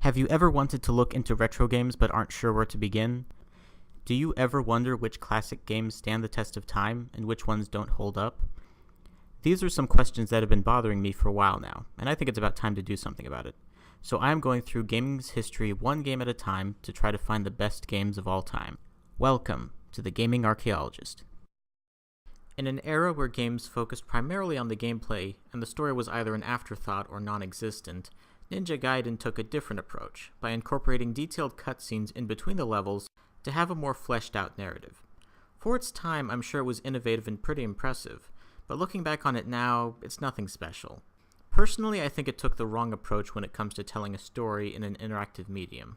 Have you ever wanted to look into retro games but aren't sure where to begin? Do you ever wonder which classic games stand the test of time and which ones don't hold up? These are some questions that have been bothering me for a while now, and I think it's about time to do something about it. So I'm going through gaming's history one game at a time to try to find the best games of all time. Welcome to the Gaming Archaeologist. In an era where games focused primarily on the gameplay and the story was either an afterthought or non-existent, Ninja Gaiden took a different approach by incorporating detailed cutscenes in between the levels to have a more fleshed out narrative. For its time, I'm sure it was innovative and pretty impressive, but looking back on it now, it's nothing special. Personally, I think it took the wrong approach when it comes to telling a story in an interactive medium.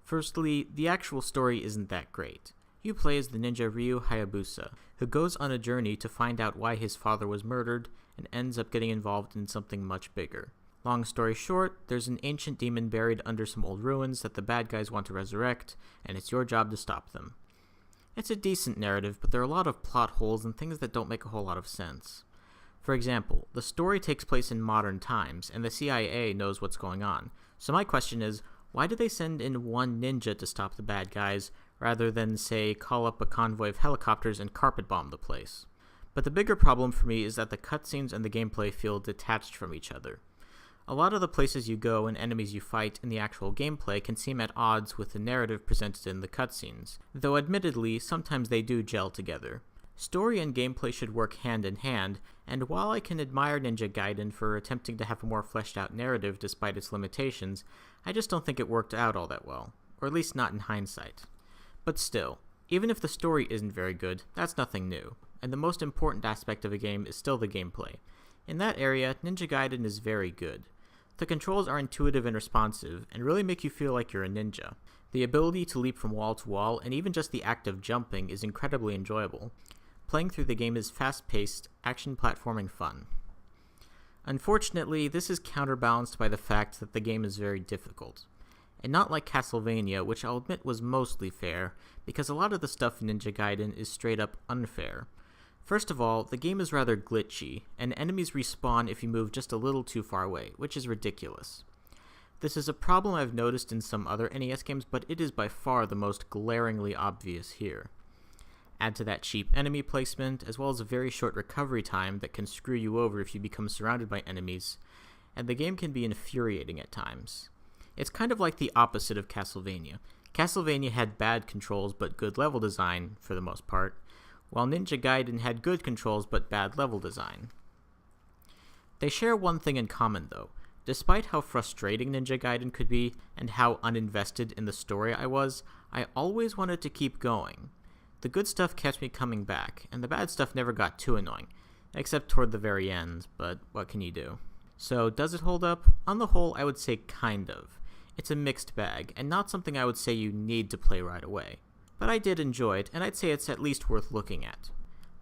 Firstly, the actual story isn't that great. You play as the ninja Ryu Hayabusa, who goes on a journey to find out why his father was murdered and ends up getting involved in something much bigger. Long story short, there's an ancient demon buried under some old ruins that the bad guys want to resurrect, and it's your job to stop them. It's a decent narrative, but there are a lot of plot holes and things that don't make a whole lot of sense. For example, the story takes place in modern times, and the CIA knows what's going on. So my question is, why did they send in one ninja to stop the bad guys, rather than, say, call up a convoy of helicopters and carpet bomb the place? But the bigger problem for me is that the cutscenes and the gameplay feel detached from each other. A lot of the places you go and enemies you fight in the actual gameplay can seem at odds with the narrative presented in the cutscenes, though admittedly, sometimes they do gel together. Story and gameplay should work hand in hand, and while I can admire Ninja Gaiden for attempting to have a more fleshed out narrative despite its limitations, I just don't think it worked out all that well, or at least not in hindsight. But still, even if the story isn't very good, that's nothing new, and the most important aspect of a game is still the gameplay. In that area, Ninja Gaiden is very good. The controls are intuitive and responsive, and really make you feel like you're a ninja. The ability to leap from wall to wall, and even just the act of jumping, is incredibly enjoyable. Playing through the game is fast-paced, action platforming fun. Unfortunately, this is counterbalanced by the fact that the game is very difficult. And not like Castlevania, which I'll admit was mostly fair, because a lot of the stuff in Ninja Gaiden is straight up unfair. First of all, the game is rather glitchy, and enemies respawn if you move just a little too far away, which is ridiculous. This is a problem I've noticed in some other NES games, but it is by far the most glaringly obvious here. Add to that cheap enemy placement, as well as a very short recovery time that can screw you over if you become surrounded by enemies, and the game can be infuriating at times. It's kind of like the opposite of Castlevania. Castlevania had bad controls but good level design, for the most part, while Ninja Gaiden had good controls but bad level design. They share one thing in common though. Despite how frustrating Ninja Gaiden could be, and how uninvested in the story I was, I always wanted to keep going. The good stuff kept me coming back, and the bad stuff never got too annoying, except toward the very end, but what can you do? So, does it hold up? On the whole, I would say kind of. It's a mixed bag, and not something I would say you need to play right away. But I did enjoy it, and I'd say it's at least worth looking at.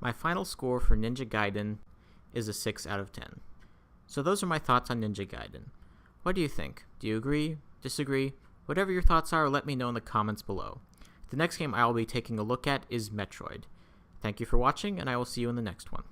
My final score for Ninja Gaiden is a 6 out of 10. So those are my thoughts on Ninja Gaiden. What do you think? Do you agree? Disagree? Whatever your thoughts are, let me know in the comments below. The next game I will be taking a look at is Metroid. Thank you for watching, and I will see you in the next one.